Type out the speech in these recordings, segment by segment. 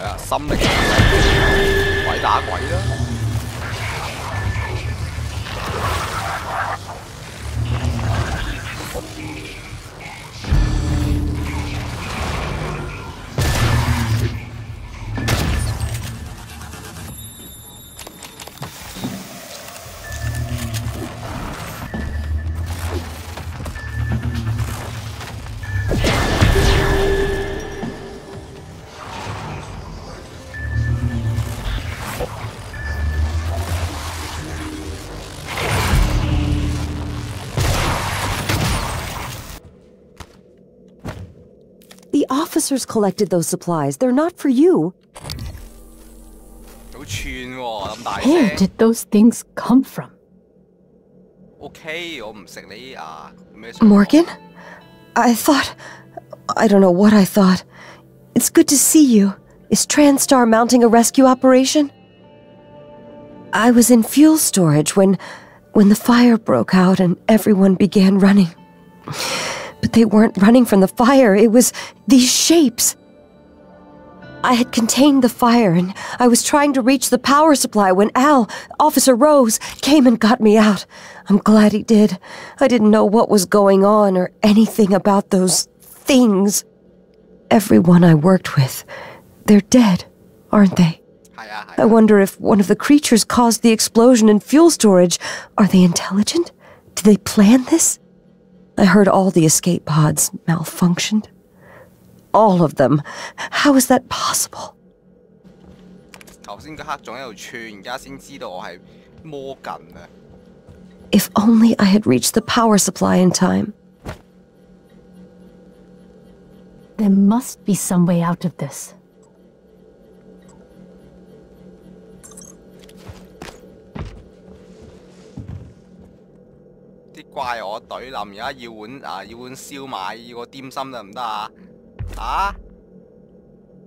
啊，心力鬼打鬼啦！The officers collected those supplies. They're not for you. Where did those things come from? Morgan? I thought... I don't know what I thought. It's good to see you. Is TranStar mounting a rescue operation? I was in fuel storage when the fire broke out and everyone began running. But they weren't running from the fire, it was these shapes. I had contained the fire and I was trying to reach the power supply when Officer Rose, came and got me out. I'm glad he did. I didn't know what was going on or anything about those things. Everyone I worked with, they're dead, aren't they? I wonder if one of the creatures caused the explosion in fuel storage. Are they intelligent? Did they plan this? I heard all the escape pods malfunctioned. All of them. How is that possible? If only I had reached the power supply in time. There must be some way out of this.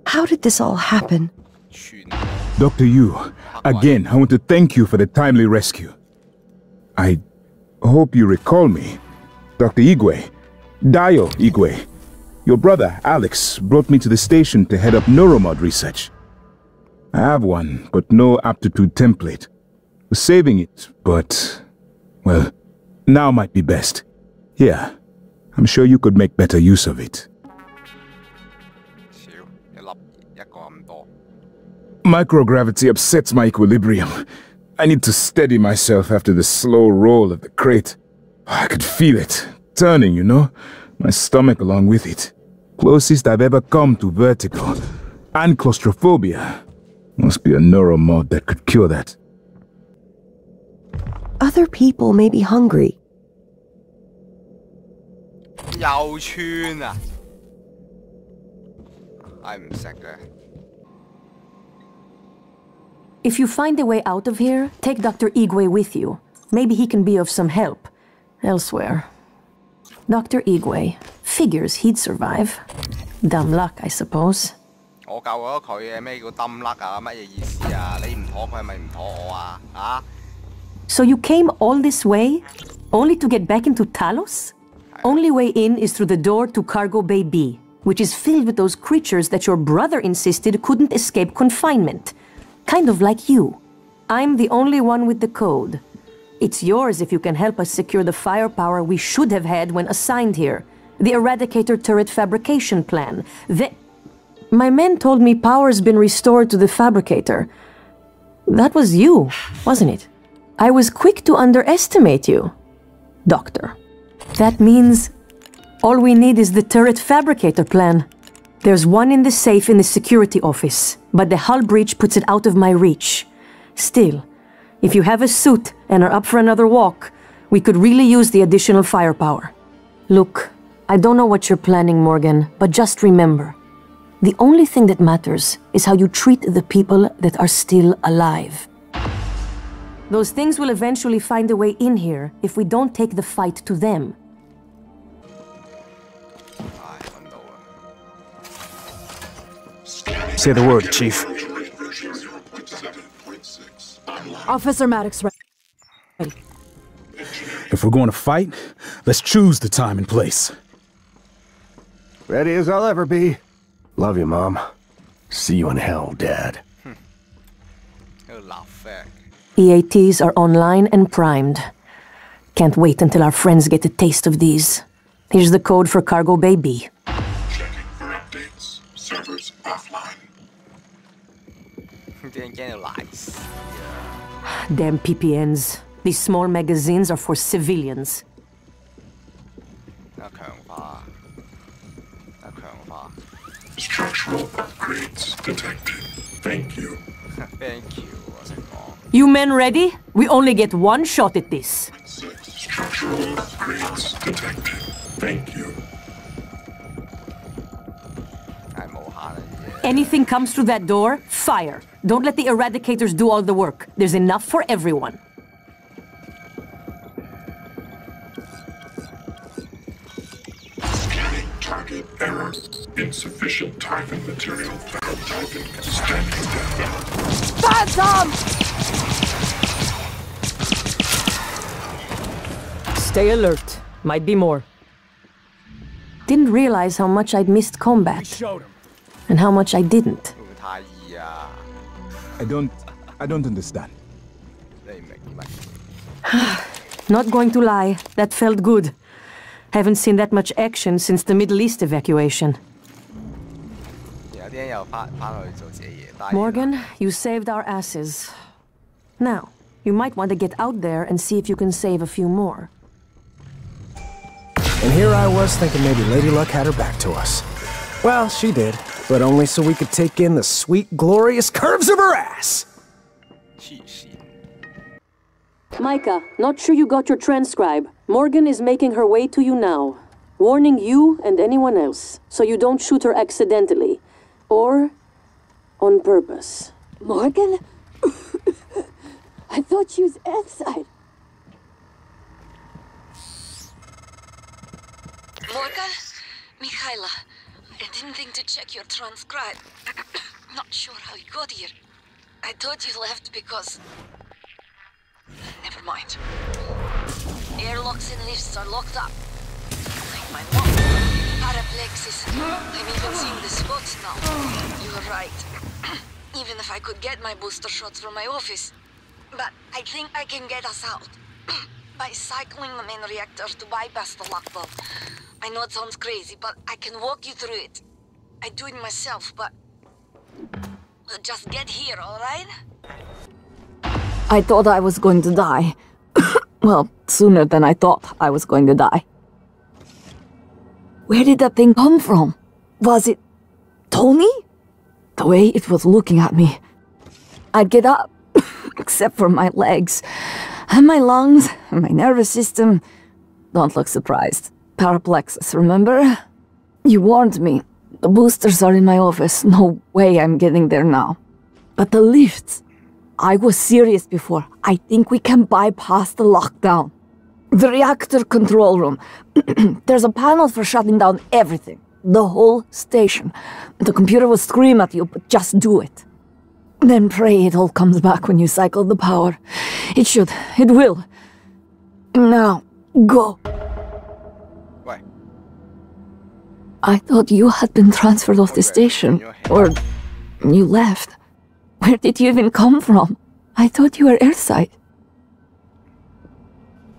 How did this all happen? Dr. Yu, again, I want to thank you for the timely rescue. I hope you recall me. Dr. Igwe, Dio Igwe. Your brother, Alex, brought me to the station to head up neuromod research. I have one, but no aptitude template. Was saving it, but... well, now might be best. Here, I'm sure you could make better use of it. Microgravity upsets my equilibrium. I need to steady myself after the slow roll of the crate. I could feel it, turning, you know? My stomach along with it. Closest I've ever come to vertigo. And claustrophobia. Must be a neuromod that could cure that. Other people may be hungry. If you find a way out of here, take Dr. Igwe with you. Maybe he can be of some help elsewhere. Dr. Igwe figures he'd survive. Dumb luck, I suppose. So you came all this way, only to get back into Talos? Only way in is through the door to Cargo Bay B, which is filled with those creatures that your brother insisted couldn't escape confinement. Kind of like you. I'm the only one with the code. It's yours if you can help us secure the firepower we should have had when assigned here. The Eradicator turret fabrication plan. My men told me power's been restored to the fabricator. That was you, wasn't it? I was quick to underestimate you, Doctor. That means all we need is the turret fabricator plan. There's one in the safe in the security office, but the hull breach puts it out of my reach. Still, if you have a suit and are up for another walk, we could really use the additional firepower. Look, I don't know what you're planning, Morgan, but just remember, the only thing that matters is how you treat the people that are still alive. Those things will eventually find a way in here if we don't take the fight to them. Say the word, Chief. Officer Maddox, ready. If we're going to fight, let's choose the time and place. Ready as I'll ever be. Love you, Mom. See you in hell, Dad. EATs are online and primed. Can't wait until our friends get a taste of these. Here's the code for Cargo Bay B. Checking for updates. Servers offline. Damn PPNs. These small magazines are for civilians. Structural upgrades detected. Thank you. Thank you. You men ready? We only get one shot at this. Structural upgrades detected. Thank you. Anything comes through that door, fire. Don't let the eradicators do all the work. There's enough for everyone. Scanning target error. Insufficient Typhon material found. Typhon standing down. Phantom! Stay alert. Might be more. Didn't realize how much I'd missed combat. And how much I didn't. I don't understand. Not going to lie, that felt good. Haven't seen that much action since the Middle East evacuation. Morgan, you saved our asses. Now, you might want to get out there and see if you can save a few more. And here I was thinking maybe Lady Luck had her back to us. Well, she did, but only so we could take in the sweet, glorious curves of her ass! Micah, not sure you got your transcribe. Morgan is making her way to you now. Warning you and anyone else, so you don't shoot her accidentally. Or on purpose. Morgan? I thought she was outside. Morgan? Mikhaila, I didn't think to check your transcribe. Not sure how you got here. I thought you left because... Never mind. Airlocks and lifts are locked up. Like my mom. Paraplexis. I'm even seeing the spots now. You were right. Even if I could get my booster shots from my office. But I think I can get us out. By cycling the main reactor to bypass the lockdown. I know it sounds crazy, but I can walk you through it. I do it myself, but... just get here, alright? I thought I was going to die. Well, sooner than I thought I was going to die. Where did that thing come from? Was it... Tony? The way it was looking at me. I'd get up, except for my legs. And my lungs, and my nervous system. Don't look surprised. Paraplexis, remember? You warned me. The boosters are in my office. No way I'm getting there now. But the lifts... I was serious before. I think we can bypass the lockdown. The reactor control room. There's a panel for shutting down everything. The whole station. The computer will scream at you, but just do it. Then pray it all comes back when you cycle the power. It should. It will. Now, go. Why? I thought you had been transferred off the station. Or you left. Where did you even come from? I thought you were airside.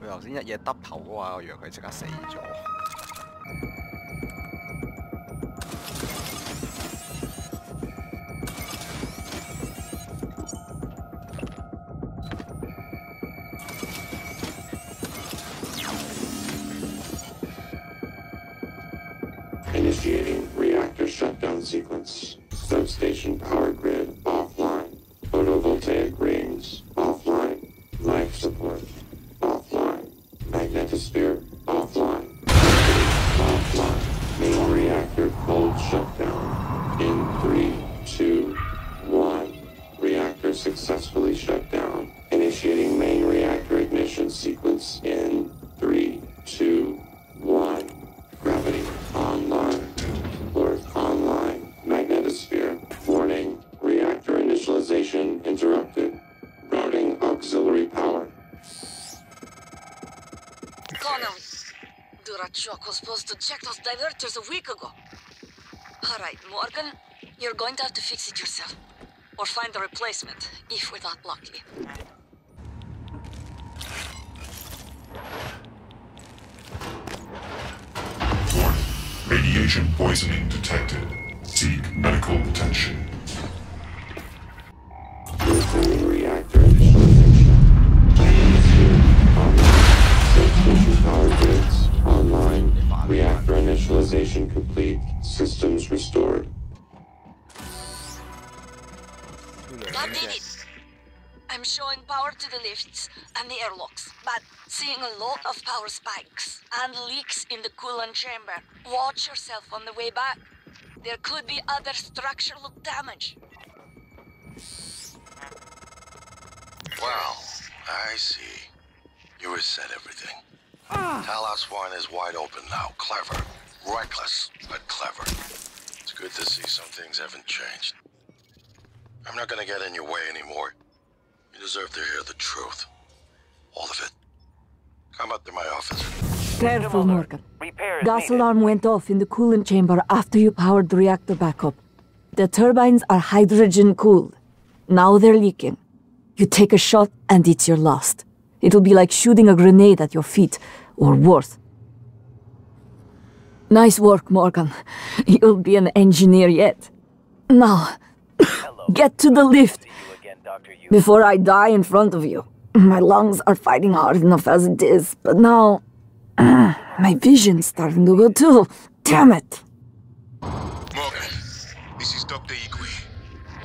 佢頭先一嘢耷頭嘅話，我以為佢即刻死咗。Initiating reactor shutdown sequence. Substation power grid offline. Photovoltaic rings offline. Life support offline. Magnetosphere offline. Offline. Main reactor cold shutdown. In 3, 2, 1. Reactor successfully shut down. Initiating main reactor ignition sequence in 3, 2, 1. Gravity online. Port online. Magnetosphere. Warning. Reactor initialization interrupted. Routing auxiliary power. Connell, Durachok was supposed to check those diverters a week ago. Alright, Morgan. You're going to have to fix it yourself. Or find a replacement, if we're that lucky. Warning. Radiation poisoning detected. Seek medical attention. Reactor initialization. Power grids online. Reactor initialization complete. Systems restored. That did it. I'm showing power to the lifts and the airlocks, but seeing a lot of power spikes and leaks in the coolant chamber. Watch yourself on the way back. There could be other structural damage. Well, I see. You reset everything. Talos 1 is wide open now. Clever. Reckless, but clever. It's good to see some things haven't changed. I'm not gonna get in your way anymore. You deserve to hear the truth. All of it. Come up to my office. Careful, Morgan. Gas alarm went off in the coolant chamber after you powered the reactor back up. The turbines are hydrogen-cooled. Now they're leaking. You take a shot and it's your last. It'll be like shooting a grenade at your feet, or worse. Nice work, Morgan. You'll be an engineer yet. Now, get to the lift before I die in front of you. My lungs are fighting hard enough as it is, but now my vision's starting to go too. Damn it! Morgan, this is Dr. Igwe.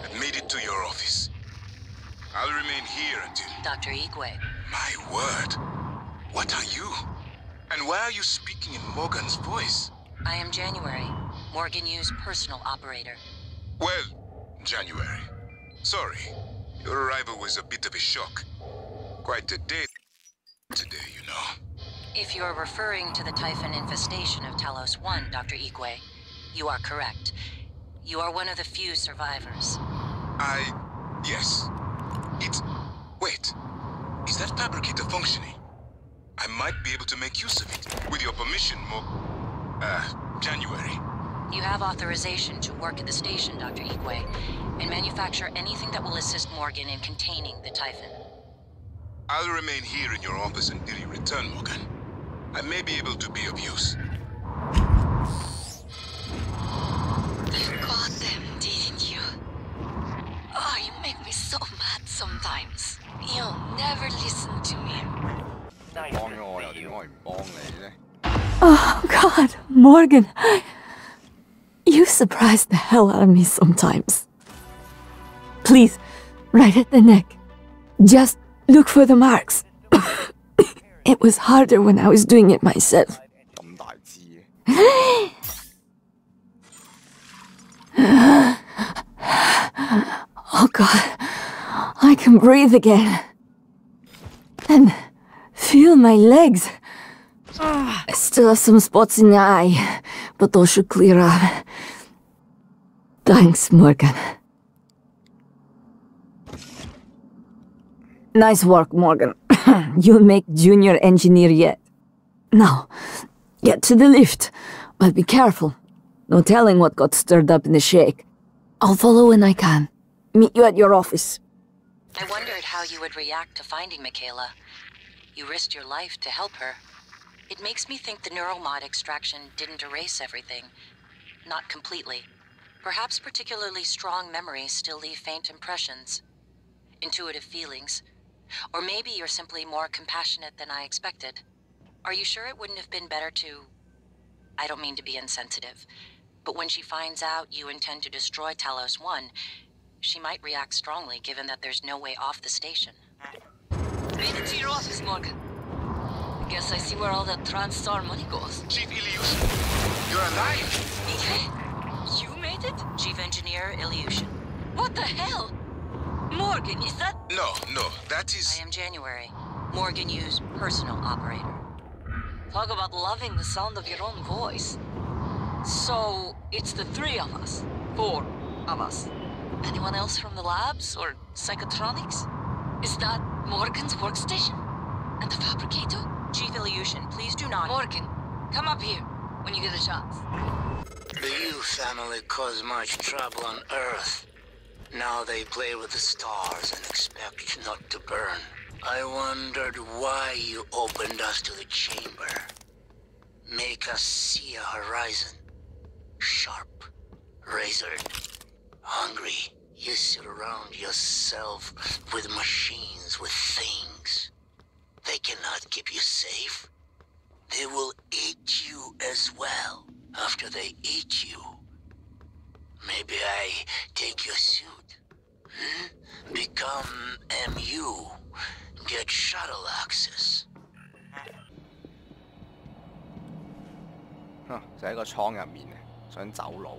I made it to your office. I'll remain here until... Dr. Igwe. My word. What are you? And why are you speaking in Morgan's voice? I am January, Morgan Yu's personal operator. Well, January. Sorry. Your arrival was a bit of a shock. Quite a day today, you know. If you're referring to the Typhon infestation of Talos 1, Dr. Igwe, you are correct. You are one of the few survivors. Yes. Wait. Is that fabricator functioning? I might be able to make use of it. With your permission, January. You have authorization to work at the station, Dr. Igwe, and manufacture anything that will assist Morgan in containing the Typhon. I'll remain here in your office until you return, Morgan. I may be able to be of use. You got them, didn't you? Oh, you make me so mad sometimes. You'll never listen to me. Oh, God, Morgan. You surprise the hell out of me sometimes. Please, right at the neck. Just look for the marks. It was harder when I was doing it myself. Oh God, I can breathe again. And feel my legs. I still have some spots in the eye, but those should clear up. Thanks, Morgan. Nice work, Morgan. You'll make junior engineer yet. Now, get to the lift, but be careful. No telling what got stirred up in the shake. I'll follow when I can. Meet you at your office. I wondered how you would react to finding Michaela. You risked your life to help her. It makes me think the neuromod extraction didn't erase everything. Not completely. Perhaps particularly strong memories still leave faint impressions. Intuitive feelings. Or maybe you're simply more compassionate than I expected. Are you sure it wouldn't have been better to... I don't mean to be insensitive, but when she finds out you intend to destroy Talos 1, she might react strongly given that there's no way off the station. Made it to your office, Morgan. I guess I see where all that TranStar money goes. Chief Ilyushin, you're alive! Igwe? You made it? Chief Engineer Ilyushin. What the hell? Morgan, is that... No, that is... I am January, Morgan Yu's personal operator. Talk about loving the sound of your own voice. So, it's the 3 of us. 4 of us. Anyone else from the labs or psychotronics? Is that Morgan's workstation? And the fabricator? Chief Ilyushin, please do not... Morgan, come up here when you get a chance. The youth family caused much trouble on Earth. Now they play with the stars and expect not to burn. I wondered why you opened us to the chamber. Make us see a horizon. Sharp, razored, hungry. You surround yourself with machines, with things. They cannot keep you safe. They will eat you as well after they eat you. Maybe I take your suit. Become MU. Get shuttle access. 就喺個倉入面想走佬。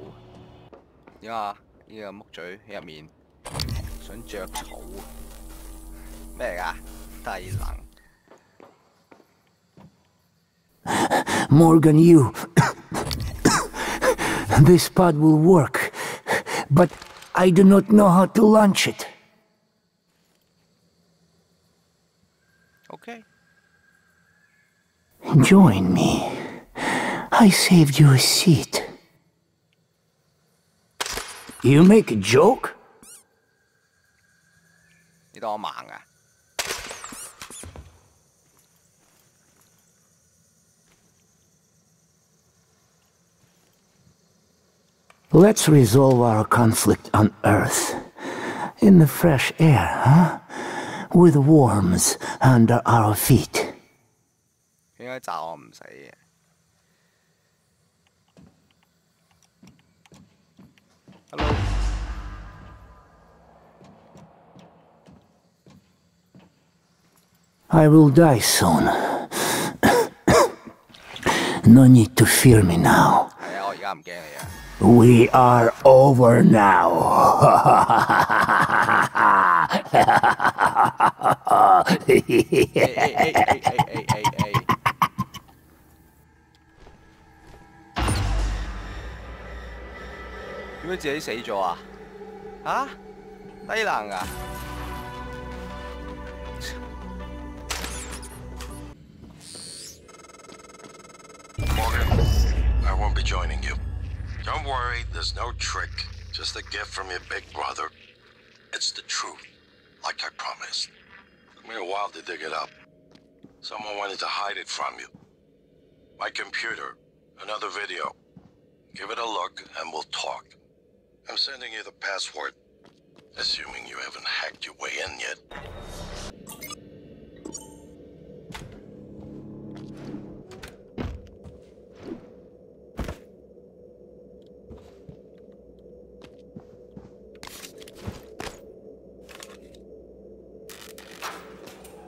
點啊？呢個木嘴入面想著草咩嚟㗎？低能。Morgan, you. This pod will work, but I do not know how to launch it. Okay. Join me. I saved you a seat. You make a joke? 你當我盲啊？ Let's resolve our conflict on Earth. In the fresh air, huh? With worms under our feet. 應該炸我唔死嘅。Hello。I will die soon. No need to fear me now. 係啊，我而家唔驚你啊。 We are over now. 點解自己死咗啊？啊？低能啊！ Morgan, I won't be joining you. Don't worry, there's no trick. Just a gift from your big brother. It's the truth, like I promised. Took me a while to dig it up. Someone wanted to hide it from you. My computer, another video. Give it a look and we'll talk. I'm sending you the password, assuming you haven't hacked your way in yet.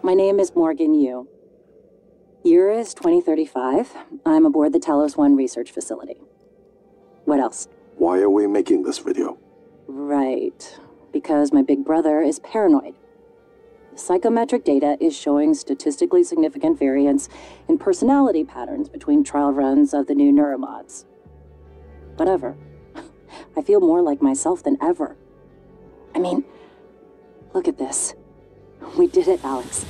My name is Morgan Yu. Year is 2035. I'm aboard the Talos 1 research facility. What else? Why are we making this video? Right. Because my big brother is paranoid. Psychometric data is showing statistically significant variance in personality patterns between trial runs of the new neuromods. Whatever. I feel more like myself than ever. I mean, look at this. We did it, Alex.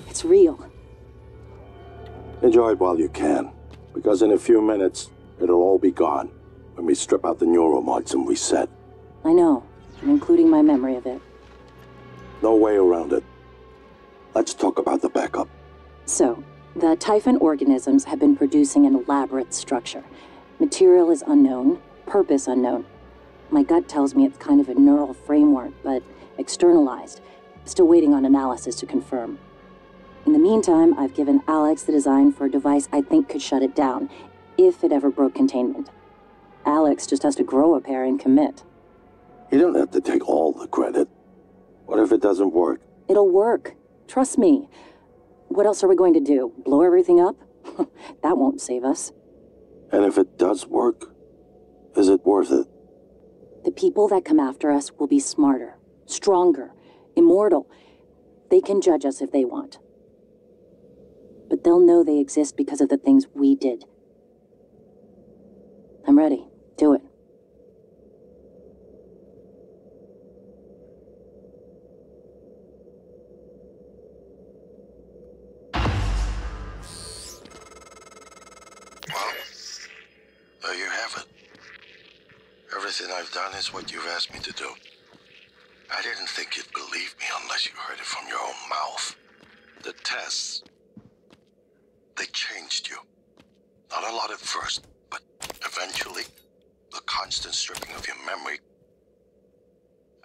It's real. Enjoy it while you can, because in a few minutes, it'll all be gone when we strip out the neuromods and reset. I know, including my memory of it. No way around it. Let's talk about the backup. So, the Typhon organisms have been producing an elaborate structure. Material is unknown, purpose unknown. My gut tells me it's kind of a neural framework, but externalized. Still waiting on analysis to confirm. In the meantime, I've given Alex the design for a device I think could shut it down, if it ever broke containment. Alex just has to grow a pair and commit. You don't have to take all the credit. What if it doesn't work? It'll work. Trust me. What else are we going to do? Blow everything up? That won't save us. And if it does work, is it worth it? The people that come after us will be smarter, stronger, immortal. They can judge us if they want. But they'll know they exist because of the things we did. I'm ready. Do it. Well, there you have it. Everything I've done is what you've asked me to do. I didn't think you'd believe me unless you heard it from your own mouth. The tests, they changed you. Not a lot at first, but eventually, the constant stripping of your memory,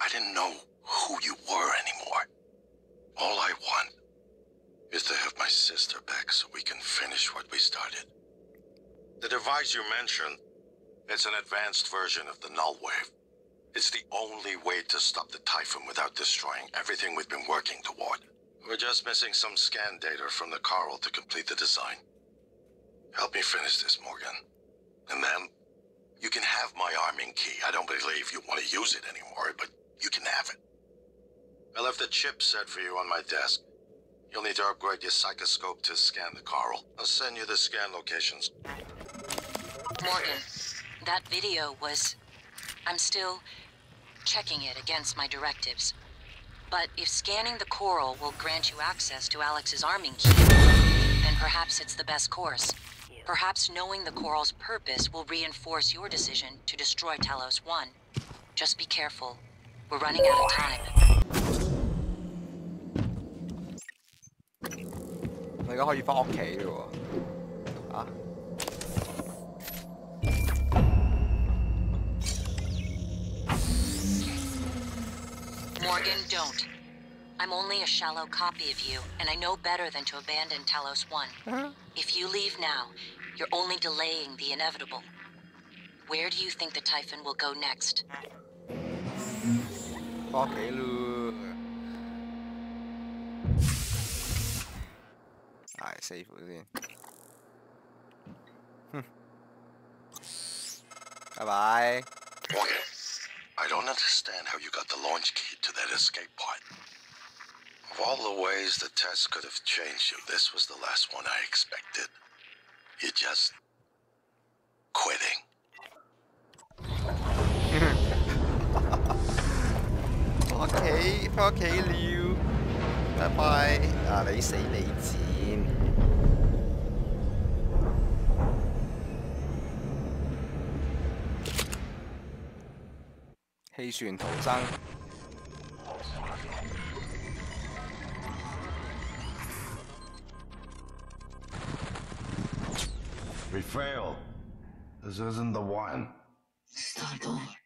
I didn't know who you were anymore. All I want is to have my sister back so we can finish what we started. The device you mentioned, it's an advanced version of the null wave. It's the only way to stop the Typhon without destroying everything we've been working toward. We're just missing some scan data from the Coral to complete the design. Help me finish this, Morgan. And then, you can have my arming key. I don't believe you want to use it anymore, but you can have it. I left the chip set for you on my desk. You'll need to upgrade your psychoscope to scan the Coral. I'll send you the scan locations. Morgan, that video was... I'm still checking it against my directives. But if scanning the Coral will grant you access to Alex's arming key, then perhaps it's the best course. Perhaps knowing the Coral's purpose will reinforce your decision to destroy Talos 1. Just be careful. We're running out of time. 我而家可以翻屋企嘞喎，啊！ Morgan, don't. I'm only a shallow copy of you, and I know better than to abandon Talos 1. If you leave now, you're only delaying the inevitable. Where do you think the Typhon will go next? 翻屋企咯。係 save 先。哼。拜拜。 Morgan, I don't understand how you got the launch key to that escape pod. Of all the ways the test could have changed you, this was the last one I expected. You're just... quitting. 翻屋企了，拜拜。啊，你死你賤！棄船逃生。 We failed. This isn't the one. Start over.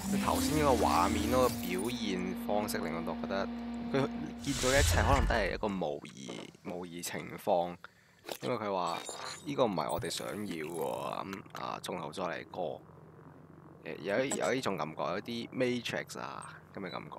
佢頭先嗰個畫面嗰個表現方式令我覺得佢見到嘅一切可能都係一個模擬情況，因為佢話呢個唔係我哋想要喎，咁啊從頭再嚟過，有呢種感覺，有啲 Matrix 啊咁嘅感覺。